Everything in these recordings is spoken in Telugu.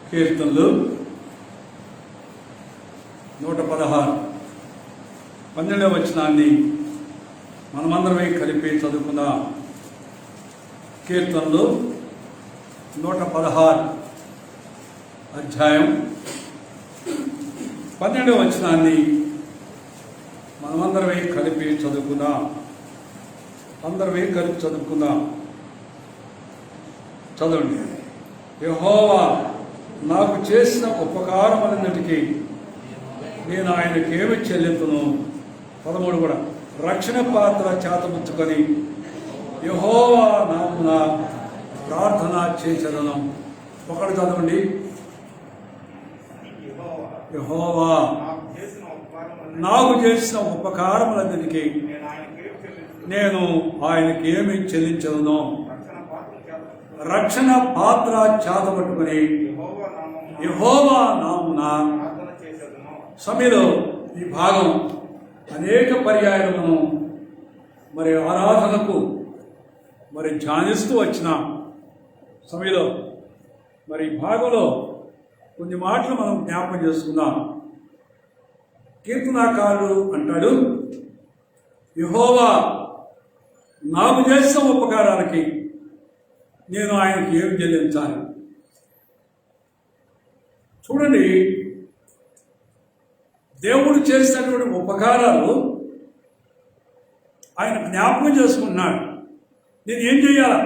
కీర్తనలు 116 12వ వచనాన్ని మనమందరమే కలిపి చదువుకుందాం. కీర్తనలు 116 అధ్యాయం 12వ వచనాన్ని మనమందరమే కలిపి చదువుకుందాం. అందరమే కలిపి చదువుకుందాం. చదవండి. యెహోవా నాకు చేసిన ఉపకారములన్నిటికీ నేను ఆయనకేమి చెల్లింతును. 13 కూడా. రక్షణ పాత్ర చేతముచ్చుకొని యెహోవా నామమున ప్రార్థన చేసేదను. ఒకటి చదవండి. యెహోవా నాకు చేసిన ఉపకారములన్నిటికీ నేను ఆయనకేమి చెల్లించదును. రక్షణ పాత్ర చేతపట్టుకుని యెహోవా నామమున సమయంలో ఈ భాగం అనేక పర్యాయాలను మరి ఆరాధనకు మరి ధ్యానిస్తూ వచ్చిన సమయంలో మరి ఈ భాగంలో కొన్ని మాటలు మనం జ్ఞాపకం చేసుకుందాం. కీర్తనాకారుడు అంటాడు, యెహోవా నాకు చేసిన ఉపకారాలకి నేను ఆయనకి ఏం చెల్లించాలి. చూడండి, దేవుడు చేసినటువంటి ఉపకారాలు ఆయన జ్ఞాపకం చేసుకుంటున్నాడు. నేను ఏం చేయాలా?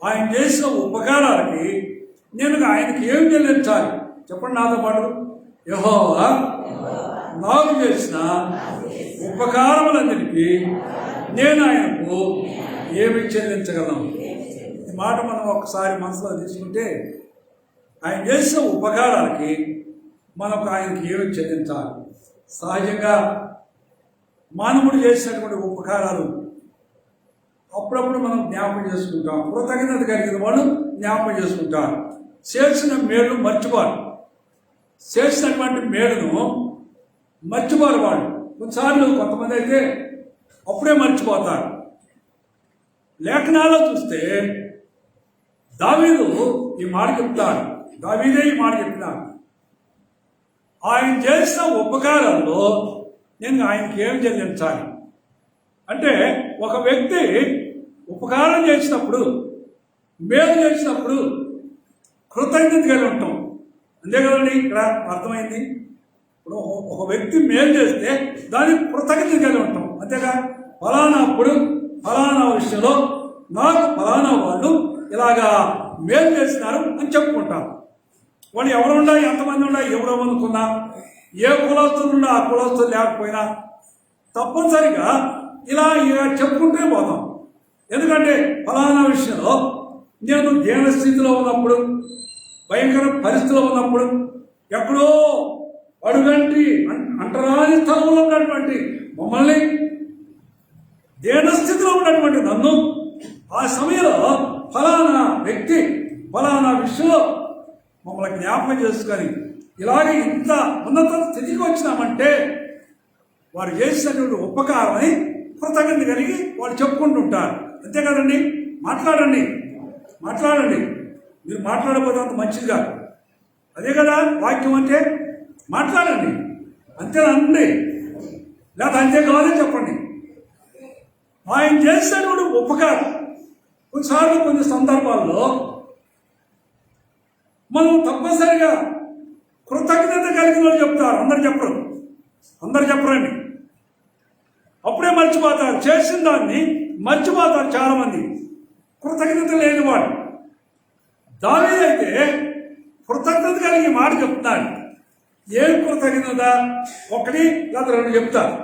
ఆయన చేసిన ఉపకారాలకి నేను ఆయనకి ఏం చెల్లించాలి? చెప్పండి నాతో పాటు. యెహోవా నాకు చేసిన ఉపకారములన్నిటికీ నేను ఆయనకు ఏమి చెల్లించగలను. ఈ మాట మనం ఒకసారి మనసులో తీసుకుంటే, ఆయన చేసిన ఉపకారాలకి మనకు ఆయనకి ఏమి చెల్లించాలి. సహజంగా మానవుడు చేసినటువంటి ఉపకారాలు అప్పుడప్పుడు మనం జ్ఞాపకం చేసుకుంటాం. కృతజ్ఞత కలిగిన వాళ్ళు జ్ఞాపకం చేసుకుంటారు. చేసిన మేలు మర్చిపోరు. చేసినటువంటి మేలును మర్చిపోరు వాళ్ళు. కొన్నిసార్లు కొంతమంది అయితే అప్పుడే మర్చిపోతారు. లేఖనాల్లో చూస్తే దావీదు ఈ మాట చెప్తాడు. దావీదే ఈ మాట చెప్తున్నాడు. ఆయన చేసిన ఉపకారంలో నేను ఆయనకి ఏం చెల్లించాలి అంటే, ఒక వ్యక్తి ఉపకారం చేసినప్పుడు, మేలు చేసినప్పుడు కృతజ్ఞత కలిగి ఉంటాం. అంతే కదండి, ఇక్కడ అర్థమైంది. ఇప్పుడు ఒక వ్యక్తి మేలు చేస్తే దానికి కృతజ్ఞత కలిగి ఉంటాం. అంతేగా, ఫలానా అప్పుడు ఫలానా విషయంలో నాకు ఫలానా వాళ్ళు ఇలాగా మేలు చేసినారు అని చెప్పుకుంటారు. వాళ్ళు ఎవరు ఉండాలి, ఎంతమంది ఉండాలి, ఎవరో అనుకున్నా, ఏ కులస్తులు ఉన్నా ఆ కులస్తులు లేకపోయినా తప్పనిసరిగా ఇలా చెప్పుకుంటూ పోతాం. ఎందుకంటే ఫలానా విషయంలో నేను దీన స్థితిలో ఉన్నప్పుడు, భయంకర పరిస్థితిలో ఉన్నప్పుడు, ఎక్కడో అడుగంటి అంటరాని స్థలంలో ఉన్నటువంటి మమ్మల్ని, దీన స్థితిలో ఉన్నటువంటి నన్ను ఆ సమయంలో ఫలానా వ్యక్తి ఫలానా విషయంలో మమ్మల్ని జ్ఞాపకం చేసుకొని ఇలాగే ఇంత ఉన్నత స్థితికి వచ్చినామంటే వారు చేసినటువంటి ఉపకారమని కృతజ్ఞత కలిగి వాళ్ళు చెప్పుకుంటుంటారు. అంతే కదండి. మాట్లాడండి. మీరు మాట్లాడకపోతే అంత మంచిది కాదు. అదే కదా వాక్యం అంటే. మాట్లాడండి. అంతేనండి, లేదా అంతే కాదని చెప్పండి. ఆయన చేసినటువంటి ఉపకారం కొన్నిసార్లు కొన్ని సందర్భాల్లో మనం తప్పనిసరిగా కృతజ్ఞత కలిగిన వాళ్ళు చెప్తారు. అందరు చెప్పరండి. అప్పుడే మర్చిపోతారు. చేసిన దాన్ని మర్చిపోతారు చాలామంది. కృతజ్ఞత లేని వాడు. దావీదైతే కృతజ్ఞత కలిగి మాట చెప్తాడు. ఏం కృతజ్ఞత? ఒకటి లేదా రెండు చెప్తారు.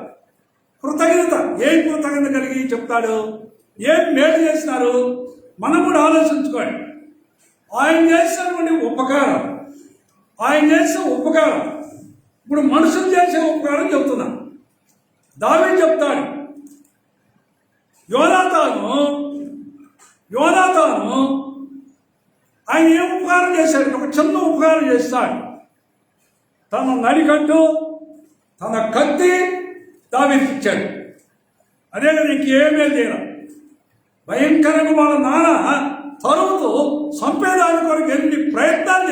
కృతజ్ఞత ఏం కృతజ్ఞత కలిగి చెప్తాడు? ఏం మేలు చేసినారు మనం కూడా ఆలోచించుకోండి. ఆయన చేసినటువంటి ఉపకారం, ఇప్పుడు మనుషులు చేసే ఉపకారం చెప్తున్నా. దావీదు చెప్తాడు, యోనాతాను ఆయన ఏం ఉపకారం చేశాడు? ఒక చిన్న ఉపకారం చేస్తాడు. తన నడికట్టు, తన కత్తి దావీదుకి ఇచ్చాడు. అదే కదా, ఇంకేమీ చేయడం. భయంకరంగా వాళ్ళ నాన్న తరువుతూ చంపేదాని కొరకు ఎన్ని ప్రయత్నాలు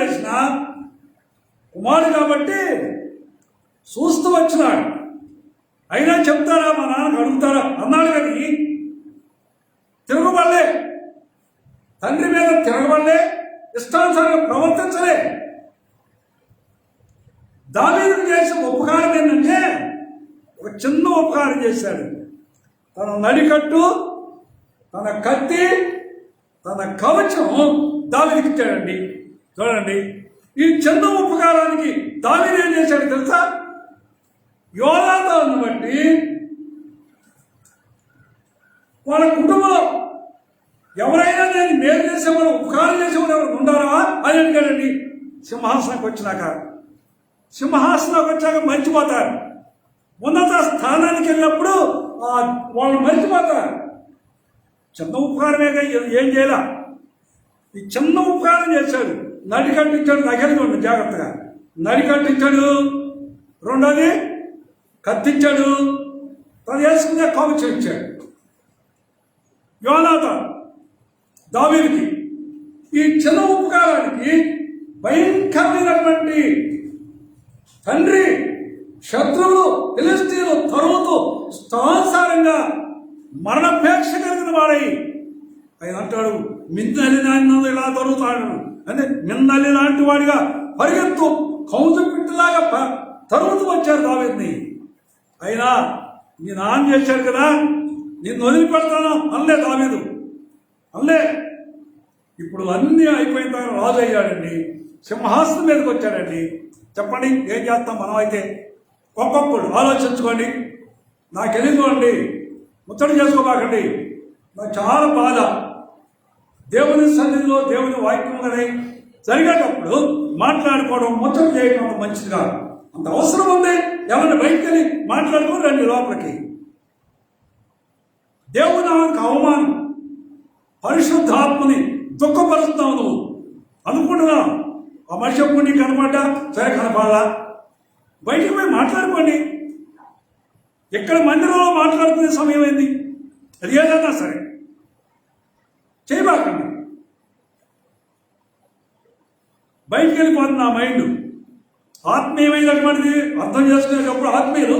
కుమారుడు కాబట్టి చూస్తూ వచ్చినాడు. అయినా చెప్తారా, మా నాన్నకు అడుగుతారా అన్నాడు. కానీ తిరగబడలే, తండ్రి మీద తిరగబడలే, ఇష్టానుసారంగా ప్రవర్తించలే. దావీదుకు చేసిన ఉపకారం ఏంటంటే ఒక చిన్న ఉపకారం చేశాడు. తన నడికట్టు, తన కత్తి, తన కవచం దావీదుకి ఇచ్చాడండి. చూడండి, ఈ చిన్న ఉపకారానికి దావీదు ఏం చేశాడు తెలుసా? యోనాతాను బట్టి వాళ్ళ కుటుంబంలో ఎవరైనా నేను మేలు చేసేవాడు, ఉపకారం చేసేవాడు ఎవరు ఉన్నారా అని అడిగాడండి. సింహాసనానికి వచ్చాక మర్చిపోతారు. ఉన్నత స్థానానికి వెళ్ళినప్పుడు వాళ్ళు మర్చిపోతారు. చిన్న ఉపకారమేగా, ఏం చేయాల? ఈ చిన్న ఉపకారం చేశాడు. నడికట్టించాడు, దగ్గరగా ఉండి జాగ్రత్తగా నడికట్టించాడు. రెండోది కత్తిచ్చాడు, తను వేసుకునే కవచం ఇచ్చాడు. యోనాతాను దావీదుకి ఈ చిన్న ఉపకారానికి భయంకరమైనటువంటి తండ్రి శత్రువులు ఫిలిష్తీయులు తరువుతూ స్థానుసారంగా మరణాపేక్ష కలిగిన వాడై ఆయన అంటాడు, మిన్నలి నాన్న ఇలా తరుగుతాడు అంటే మిన్నలి లాంటి వాడిగా పరిగెత్తు కౌజు పిట్టులాగా తరుగుతూ వచ్చారు దావీదుని. అయినా నీ నాన్న చేశాడు కదా, నిన్ను వదిలిపెడతాను అనలే దావీదు, అనలే. ఇప్పుడు అన్నీ అయిపోయిన తర్వాత రాజు అయ్యాడండి, సింహాసనం మీదకి వచ్చాడండి. చెప్పండి, ఏం చేస్తాం మనం అయితే? ఒక్కొక్కడు ఆలోచించుకోండి. నాకు తెలియదుకోండి, ముచ్చట చేసుకోబాకండి. నాకు చాలా బాధ. దేవుని సన్నిధిలో దేవుని వాక్యం కానీ జరిగేటప్పుడు మాట్లాడుకోవడం, ముచ్చట చేయడం అంత మంచిది కాదు. అంత అవసరం ఉంది. ఎవరిని బయటకు వెళ్ళి మాట్లాడుకుని రండి లోపలికి. దేవుని ఆమెకు అవమానం, పరిశుద్ధాత్మని దుఃఖపరుస్తున్నావు నువ్వు అనుకుంటున్నావు. ఆ మనిషి ఎప్పుడు నీకు కనపడ్డా సరే, కనపడాలా? బయటికి పోయి మాట్లాడుకోండి. ఎక్కడ మందిరంలో మాట్లాడుకునే సమయం ఏంది? అది ఏదన్నా సరే చేయబాకండి. బయటికి వెళ్ళిపోతుంది నా మైండ్. ఆత్మీయమైనటువంటిది అర్థం చేసుకునేటప్పుడు ఆత్మీయులు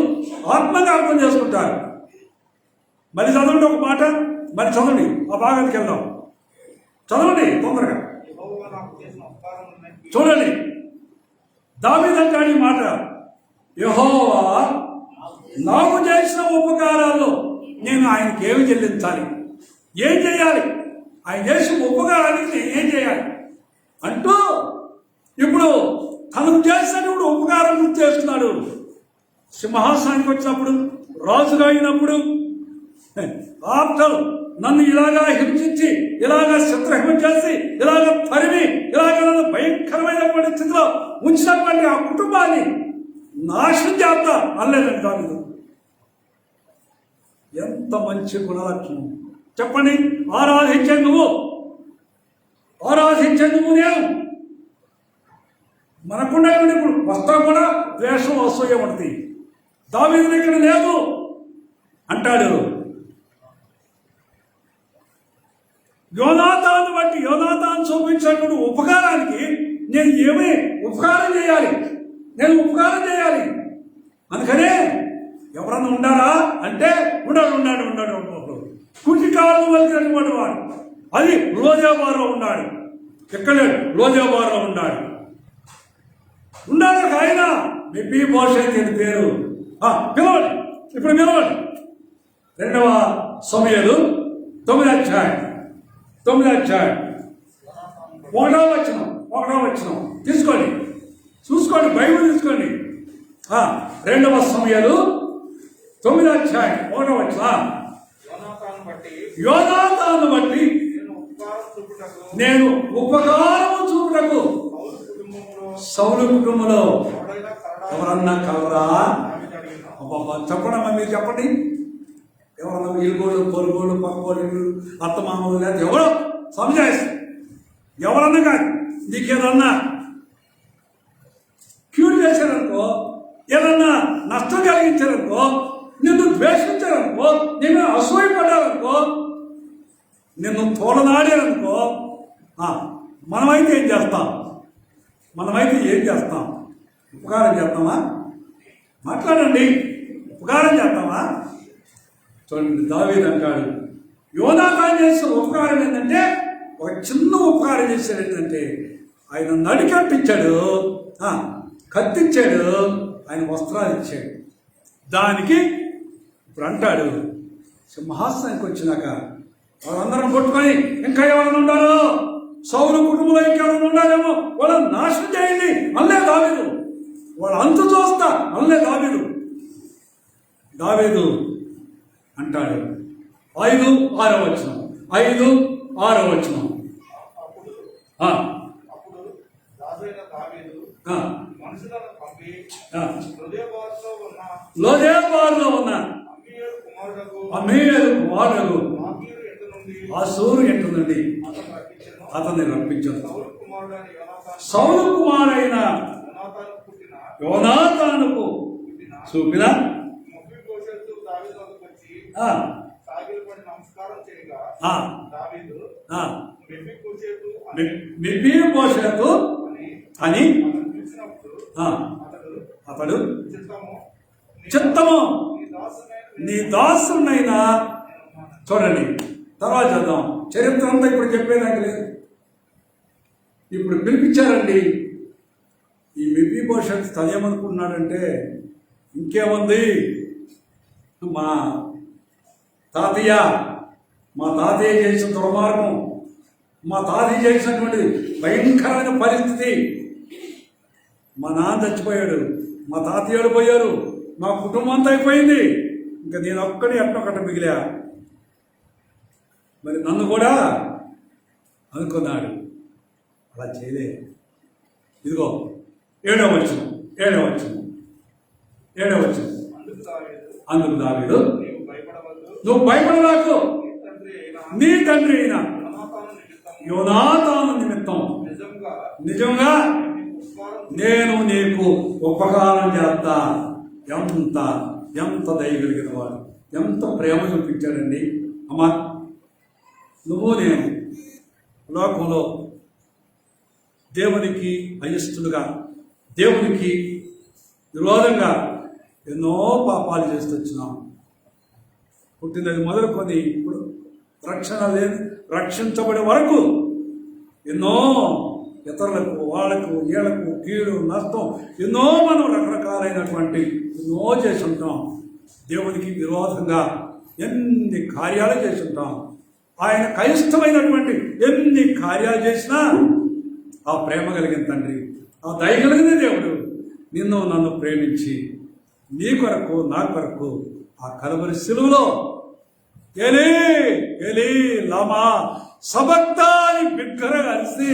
ఆత్మగా అర్థం చేసుకుంటారు. మరి చదవండి ఒక మాట, మరి చదవండి, ఆ భాగానికి వెళ్దాం. చదవండి తొందరగా. చూడండి, దావీదు అంటాడు ఈ మాట, యెహోవా నాకు చేసిన ఉపకారాల్లో నేను ఆయనకి ఏమి చెల్లించాలి, ఏం చేయాలి, ఆయన చేసిన ఉపకారానికి నేను ఏం చేయాలి అంటూ ఇప్పుడు తనకు చేసినప్పుడు ఉపకారం గుర్తు చేస్తున్నాడు. సింహాసనానికి వచ్చినప్పుడు, రాజుగా అయినప్పుడు, ఆప్తలు నన్ను ఇలాగా హింసించి, ఇలాగా చిత్రహింస చేసి, ఇలాగ తరిమి, ఇలాగ నన్ను భయంకరమైనటువంటి స్థితిలో ఉంచినటువంటి ఆ కుటుంబాన్ని నాశనం చేస్తా అనలేదండి దావీదు. ఎంత మంచి గుణలక్షణం చెప్పండి. ఆరాధించే నువ్వు నేను మనకున్నటువంటి వస్తా కూడా ద్వేషం, అసూయ ఉంటుంది. దావీదు ఇక్కడ లేదు అంటాడు. యోనాతాను చూపించినటువంటి ఉపకారానికి నేను ఏమి ఉపకారం చేయాలి, అందుకనే ఎవరన్నా ఉండాలా అంటే ఉన్నాడు. కుటి కాళ్ళు వలికినటువంటి వాడు, అది లోదేవారులో ఉన్నాడు. ఎక్కడే లోదేవారులో ఉన్నాడు. ఆయన మెఫీబోషెతు పేరు. పిలవండి, ఇప్పుడు పిలవండి. 2వ సమూయేలు 9వ అధ్యాయం 1వ వచనం తీసుకోండి, చూసుకోండి, బైబిల్ తీసుకోండి. 2వ సమూయేలు 9వ అధ్యాయం 1వ వచనం. యోనాతాను బట్టి నేను ఉపకారము చూపుటకు సౌలు కుటుంబంలో ఎవరన్నా కలరా? చెప్పండమ్మా, మీరు చెప్పండి. ఎవరన్నా ఇరుగోళ్ళు, పొరుగోళ్ళు, పక్కగోళ్ళు, అత్తమామలు లేదా ఎవరో సమజాయిస్ ఎవరన్నా కాదు, నీకేదన్నా క్యూర్ చేశారనుకో, ఏదన్నా నష్టం కలిగించారనుకో, నిన్ను ద్వేషించారనుకో, నిన్ను అసూయపడ్డారనుకో, నిన్ను తోడనాడారనుకో, మనమైతే ఏం చేస్తాం? ఉపకారం చేస్తామా? మాట్లాడండి. ఉపకారం చేస్తామా? చూడండి, దావీదు అంటాడు, యోనాతాను చేసిన ఉపకారం ఏంటంటే, ఒక చిన్న ఉపకారం చేశాడు. ఏంటంటే ఆయన నడికట్టించాడు, కత్తిచ్చాడు, ఆయన వస్త్రాలు ఇచ్చాడు. దానికి ఇప్పుడు అంటాడు, సింహాసనానికి వచ్చినాక వాళ్ళందరం కొట్టుకొని ఇంకా ఎవరైనా ఉండాలో, సౌలు కుటుంబంలో ఇంకెవరైనా ఉండాలేమో, వాళ్ళని నాశనం చేయండి అల్లే దావీదు, వాళ్ళ అంతు చూస్తా అల్లే దావీదు. దావీదు అంటాడు 5-6 వచనం, 5-6 వచనం. లోదేబారులో ఉన్న అమ్మీయేలు కుమారుడు ఆసూరు ఎంటు నుండి అతన్ని రప్పించాడు. సౌలు కుమారుడైన యోనాతానుకు చూపిన మెఫీబోషెతు అని అతడు చిత్తము నీ దాసునైనా. చూడండి, తర్వాత చేద్దాం. చరిత్ర అంతా ఇప్పుడు చెప్పేదానికి లేదు. ఇప్పుడు పిలిపించారండి. ఈ మెఫీబోషెతు తనేమనుకుంటున్నాడంటే, ఇంకేముంది, మా తాతయ్య చేసిన దుర్మార్గం, మా తాతయ్య చేసినటువంటి భయంకరమైన పరిస్థితి, మా నాన్న చచ్చిపోయాడు, మా తాతయ్యలు పోయారు, మా కుటుంబం అంతా అయిపోయింది, ఇంకా నేను ఒక్కడి ఎట్టొక్కట మిగిలా, మరి నన్ను కూడా అనుకున్నాడు. అలా చేయలే. ఇదిగో 7వ వచనం. అందుకు దావీదు, నువ్వు భయపడరాకు, నీ తండ్రి అయిన యోనాతాను నిమిత్తం నిజంగా నేను నీకు ఉపకారం చేస్తా. ఎంత దయగలిగిన వాడు, ఎంత ప్రేమ చూపించాడండి. అమ్మా, నువ్వు నేను లోకంలో దేవునికి అయిష్టలుగా, దేవునికి విరోధంగా ఎన్నో పాపాలు చేస్తూ వచ్చినాం. పుట్టినది మొదలుకొని ఇప్పుడు రక్షించబడే వరకు ఎన్నో ఇతరులకు, వాళ్ళకు, వీళ్ళకు కీడు, నష్టం, ఎన్నో మనం రకరకాలైనటువంటి ఎన్నో చేసి ఉంటాం. దేవునికి విరోధంగా ఎన్ని కార్యాలు చేసి ఉంటాం. ఆయన కయిష్టమైనటువంటి ఎన్ని కార్యాలు చేసినా ఆ ప్రేమ కలిగిన తండ్రి, ఆ దయ కలిగిన దేవుడు నిన్ను నన్ను ప్రేమించి నీ కొరకు, నా కొరకు ఆ కలువరి శిలువలో ఎలీ ఎలీ లమా సబక్తాని బిగ్గరగా అరిసి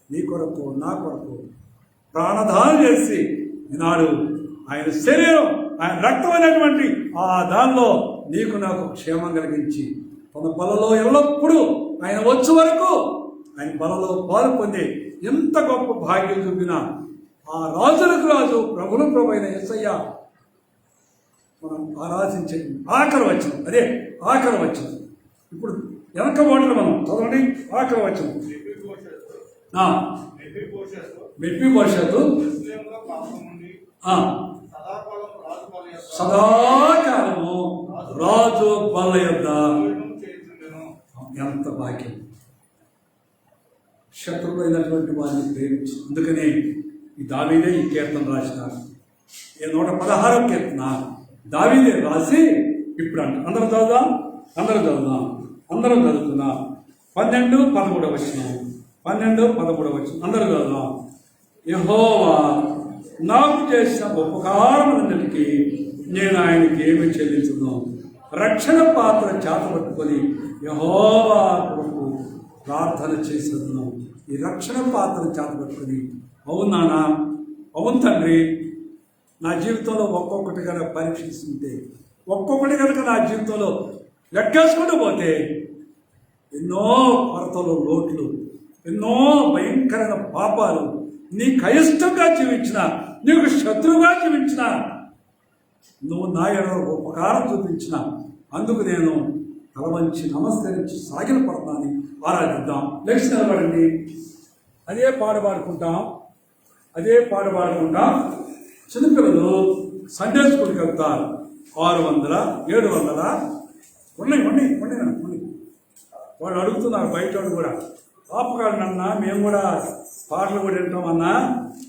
నీ కొరకు, నా కొరకు ప్రాణదానం చేసి ఈనాడు ఆయన శరీరం, ఆయన రక్తమైనటువంటి ఆ దానిలో నీకు నాకు క్షేమం కలిగించి తన బలలో ఎల్లప్పుడూ ఆయన వచ్చే వరకు ఆయన బలలో పాలు పొంది ఎంత గొప్ప భాగ్యం చూపిన ఆ రాజులకు రాజు, ప్రభులకు ప్రభు అయిన యేసయ్య మనం ఆరాధించే ఆఖరి వచనం. అదే ఆఖరి వచనం. ఇప్పుడు వెనక ఓట్లు మనం చదవండి. ఆఖరి వచనం. మెఫీబోషెతు సదాకాలము రాజు బల్ల యొద్ద. ఎంత భాగ్యం! శత్రువులైనటువంటి వారిని ప్రేమించు. అందుకనే ఈ దావీదే ఈ కీర్తన రాసినారు. 116వ కీర్తన దావీదే రాసి ఇప్పుడు అంట. అందరం చదువుదాం. అందరం చదువుతున్నాం. 12-13 వచనం. 12-13 వచనం అందరూ చదువుదాం. యెహోవా నాకు చేసిన ఉపకారములన్నిటికీ నేను ఆయనకి ఏమి చెల్లించును. రక్షణ పాత్ర చేతపట్టుకొని యెహోవా కొరకు ప్రార్థన చేస్తున్నాను. ఈ రక్షణ పాత్ర చేతపట్టుకొని, అవును నాన్న, అవును తండ్రి, నా జీవితంలో ఒక్కొక్కటి కనుక పరీక్షిస్తుంటే, ఒక్కొక్కటి కనుక నా జీవితంలో లెక్కేసుకుంటూ పోతే ఎన్నో కొరతలు, లోట్లు, ఎన్నో భయంకరమైన పాపాలు, నీకు అయిష్టంగా జీవించిన, నీకు శత్రువుగా జీవించిన, నువ్వు నా ఎడల ఉపకారం చూపించిన, అందుకు నేను తలవంచి నమస్కరించి సాగిల పడతానని ఆరాధిద్దాం. లెక్స్ నిలబడండి. అదే పాడుకుంటాం. అదే పాట పాడకుండా చిన్నపిల్లలు సండే స్కూల్కి వెళ్తారు. 600, 700 ఉన్నాయి. వాళ్ళు అడుగుతున్నారు బయట వాళ్ళు కూడా, పాపకాలనన్నా మేము కూడా పాటలు కూడా వింటామన్నా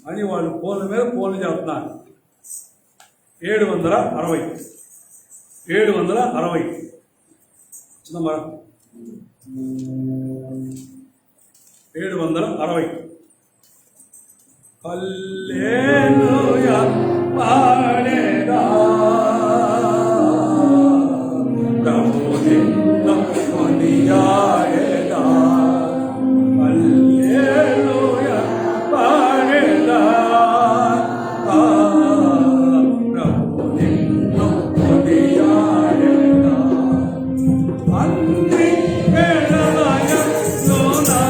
అని వాళ్ళు ఫోన్ల మీద ఫోన్లు చేస్తున్నారు. 760 చిన్న 760 హల్లెలూయా పాడేదా ప్రభుని కొనియాడేదా హల్లెలూయా పాడేదా ప్రభుని కొనియాడేదా అన్ని వేళలయందునా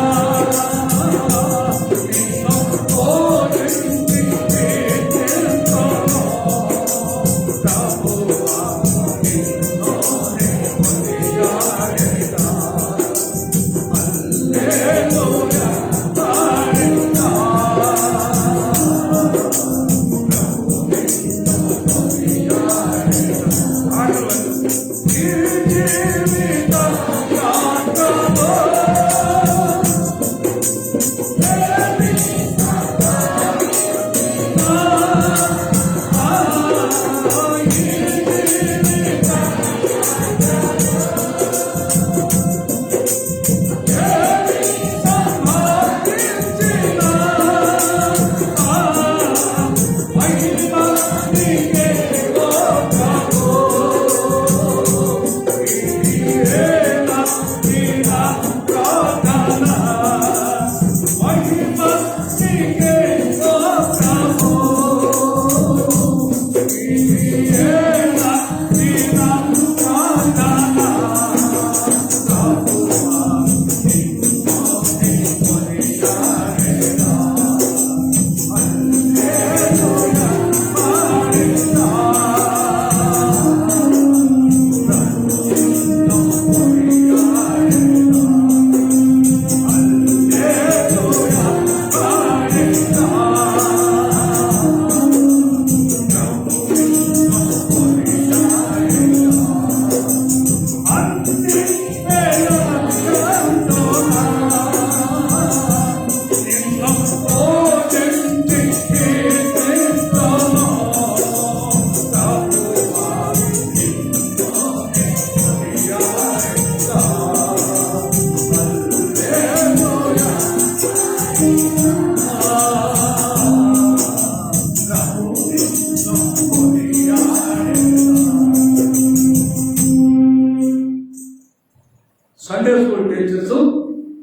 సండే స్కూల్ టీచర్స్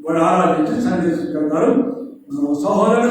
వాడు ఆరాధించి సండే స్కూల్కి వెళ్తారు. సహోదరులు